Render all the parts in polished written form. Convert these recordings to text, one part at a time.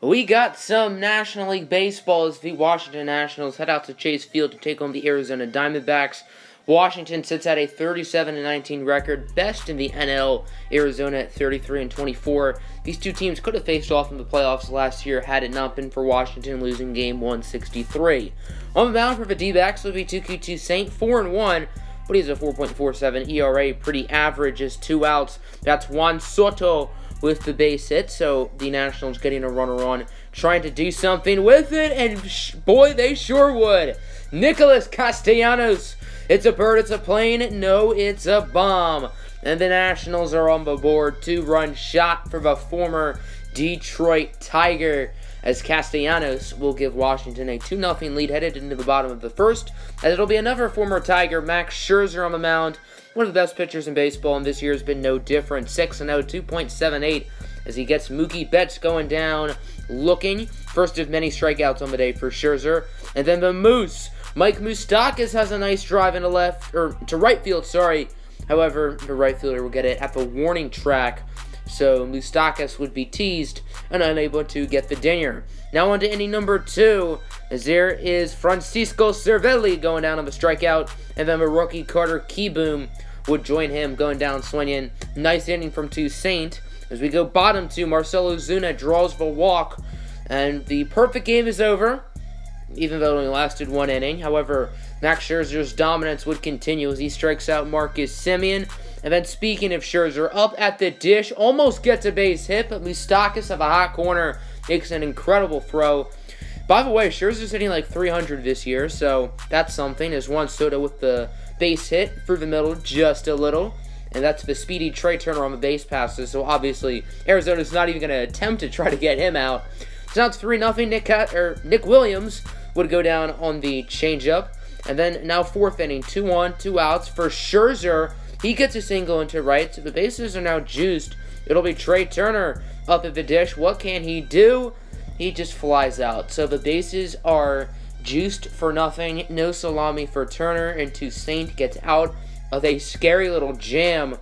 We got some National League Baseball as the Washington Nationals head out to Chase Field to take on the Arizona Diamondbacks. Washington sits at a 37-19 record, best in the NL. Arizona at 33-24. These two teams could have faced off in the playoffs last year had it not been for Washington losing Game 163. On the mound for the D-backs will be Toki Saint, 4-1, but he has a 4.47 ERA, pretty average, is 2 outs. That's Juan Soto with the base hit, so the Nationals getting a runner on, trying to do something with it, and boy, they sure would. Nicholas Castellanos, it's a bird, it's a plane, no, it's a bomb. And the Nationals are on the board, 2-run shot for the former Detroit Tiger, as Castellanos will give Washington a 2-0 lead headed into the bottom of the first, as it'll be another former Tiger, Max Scherzer, on the mound. One of the best pitchers in baseball, and this year has been no different. 6-0, 2.78, as he gets Mookie Betts going down, looking. First of many strikeouts on the day for Scherzer. And then the Moose, Mike Moustakas, has a nice drive into right field, However, the right fielder will get it at the warning track, so Moustakas would be teased and unable to get the dinger. Now on to inning number 2, as there is Francisco Cervelli going down on the strikeout, and then the rookie Carter Kieboom would join him going down swinging. Nice inning from Saint. As we go bottom 2, Marcell Ozuna draws the walk, and the perfect game is over, even though it only lasted 1 inning. However, Max Scherzer's dominance would continue as he strikes out Marcus Semien. And then speaking of Scherzer, up at the dish, almost gets a base hit, but Moustakas of a hot corner makes an incredible throw. By the way, Scherzer's hitting like 300 this year, so that's something, as Juan Soto with the base hit through the middle just a little. And that's the speedy Trey Turner on the base passes, so obviously Arizona's not even going to attempt to try to get him out. So now it's 3-0. Nick Williams would go down on the changeup. And then now 4th inning, 2-1, 2 outs for Scherzer. He gets a single into right, so the bases are now juiced. It'll be Trey Turner up at the dish. What can he do? He just flies out. So the bases are juiced for nothing. No salami for Turner, and Saint gets out of a scary little jam.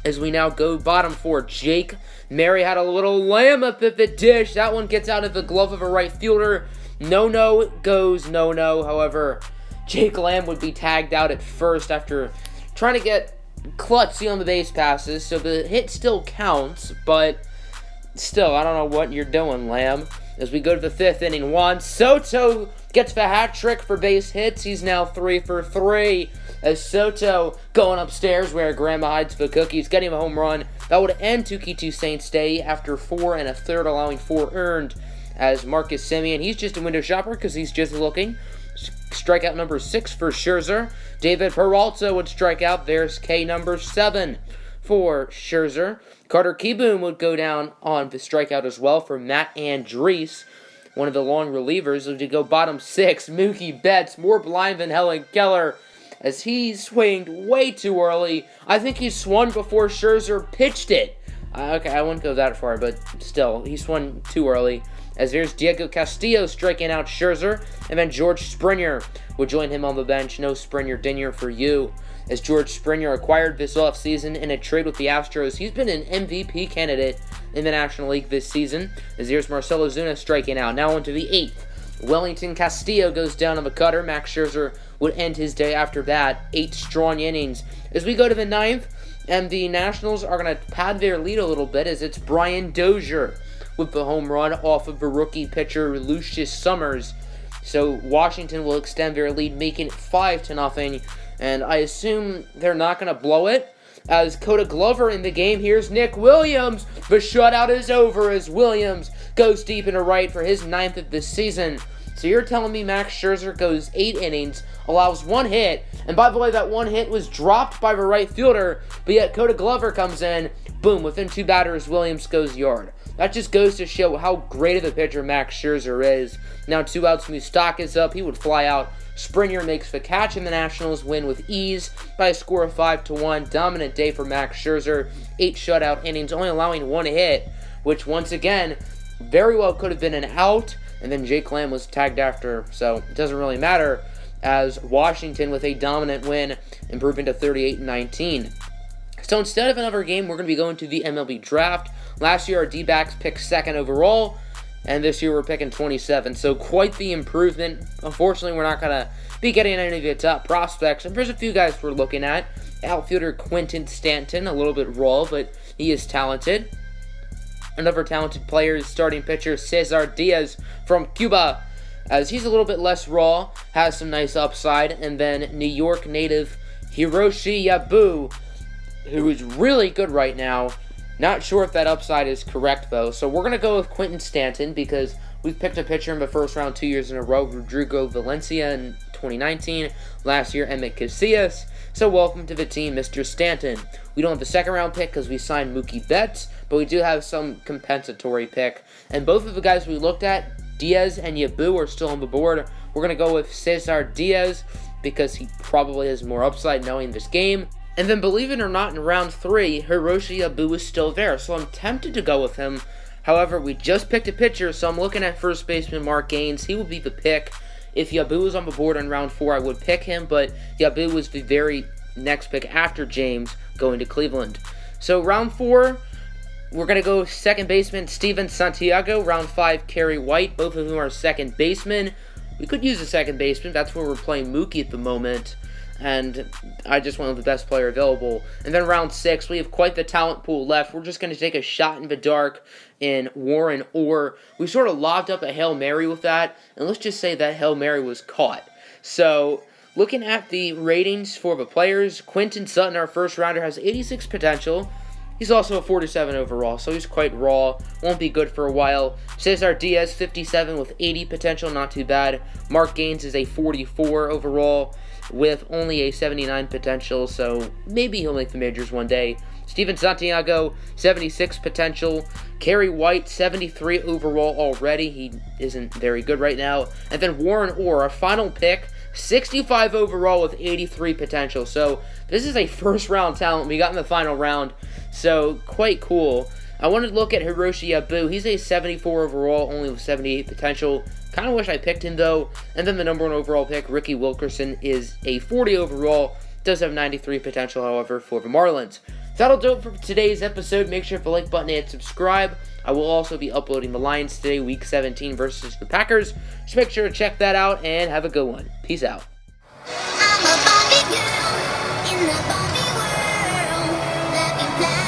As we now go bottom 4, Jake Mary had a little lamb up at the dish. That one gets out of the glove of a right fielder. No goes no. However, Jake Lamb would be tagged out at first after trying to get klutzy on the base passes, so the hit still counts, but still, I don't know what you're doing, Lamb. As we go to the 5th inning, Juan Soto gets the hat trick for base hits. He's now 3 for 3, as Soto going upstairs where Grandma hides the cookies, getting a home run. That would end Toki Saint's day after 4 1/3, allowing 4 earned, as Marcus Semien, he's just a window shopper because he's just looking. Strikeout number 6 for Scherzer. David Peralta would strike out. There's K number 7 for Scherzer. Carter Kieboom would go down on the strikeout as well for Matt Andriese, one of the long relievers. Would go bottom 6. Mookie Betts, more blind than Helen Keller, as he swinged way too early. I think he swung before Scherzer pitched it. Okay, I wouldn't go that far, but still, he swung too early. As there's Diego Castillo striking out Scherzer, and then George Springer would join him on the bench. No Springer dinner for you. As George Springer acquired this offseason in a trade with the Astros, he's been an MVP candidate in the National League this season. As there's Marcell Ozuna striking out. Now on to the 8th. Wellington Castillo goes down on the cutter. Max Scherzer would end his day after that. 8 strong innings. As we go to the 9th, and the Nationals are going to pad their lead a little bit, as it's Brian Dozier with the home run off of the rookie pitcher Lucius Summers. So Washington will extend their lead, making it 5-0, and I assume they're not going to blow it. As Coda Glover in the game, here's Nick Williams. The shutout is over as Williams goes deep into right for his 9th of the season. So you're telling me Max Scherzer goes 8 innings, allows 1 hit, and by the way, that 1 hit was dropped by the right fielder, but yet Coda Glover comes in, boom, within 2 batters, Williams goes yard. That just goes to show how great of a pitcher Max Scherzer is. Now 2 outs, Moustakas up, he would fly out. Springer makes the catch, and the Nationals win with ease by a score of 5-1. Dominant day for Max Scherzer. 8 shutout innings, only allowing 1 hit, which once again, very well could have been an out, and then Jake Lamb was tagged after, so it doesn't really matter, as Washington with a dominant win, improving to 38-19. So instead of another game, we're going to be going to the MLB draft. Last year, our D-backs picked 2nd overall. and this year we're picking 27. So quite the improvement. Unfortunately, we're not going to be getting any of the top prospects. And there's a few guys we're looking at. Outfielder Quentin Stanton, a little bit raw, but he is talented. Another talented player is starting pitcher Cesar Diaz from Cuba, as he's a little bit less raw, has some nice upside. And then New York native Hiroshi Yabu, who is really good right now. Not sure if that upside is correct, though. So we're going to go with Quentin Stanton because we've picked a pitcher in the first round 2 years in a row. Rodrigo Valencia in 2019. Last year, Emmett Casillas. So welcome to the team, Mr. Stanton. We don't have the second round pick because we signed Mookie Betts, but we do have some compensatory pick. And both of the guys we looked at, Diaz and Yabu, are still on the board. We're going to go with Cesar Diaz because he probably has more upside knowing this game. And then, believe it or not, in round 3, Hiroshi Yabu is still there, so I'm tempted to go with him. However, we just picked a pitcher, so I'm looking at first baseman Mark Gaines. He will be the pick. If Yabu was on the board in round 4, I would pick him, but Yabu was the very next pick after James going to Cleveland. So round 4, we're going to go second baseman Steven Santiago. Round 5, Kerry White. Both of them are second baseman. We could use a second baseman. That's where we're playing Mookie at the moment. And I just went with the best player available. And then round 6, we have quite the talent pool left. We're just going to take a shot in the dark in Warren Orr. We sort of lobbed up a Hail Mary with that, and let's just say that Hail Mary was caught. So, looking at the ratings for the players, Quentin Sutton, our first rounder, has 86 potential. He's also a 47 overall, so he's quite raw. Won't be good for a while. Cesar Diaz, 57 with 80 potential, not too bad. Mark Gaines is a 44 overall with only a 79 potential, so maybe he'll make the majors one day. Steven Santiago, 76 potential. Kerry White, 73 overall already. He isn't very good right now. And then Warren Orr, our final pick, 65 overall with 83 potential. So this is a first-round talent we got in the final round, so quite cool. I wanted to look at Hiroshi Yabu. He's a 74 overall, only with 78 potential. Kind of wish I picked him, though. And then the number 1 overall pick, Ricky Wilkerson, is a 40 overall. Does have 93 potential, however, for the Marlins. That'll do it for today's episode. Make sure to hit the like button and subscribe. I will also be uploading the Lions today, Week 17 versus the Packers. So make sure to check that out and have a good one. Peace out. I'm a Barbie girl in the Barbie world. Let me play.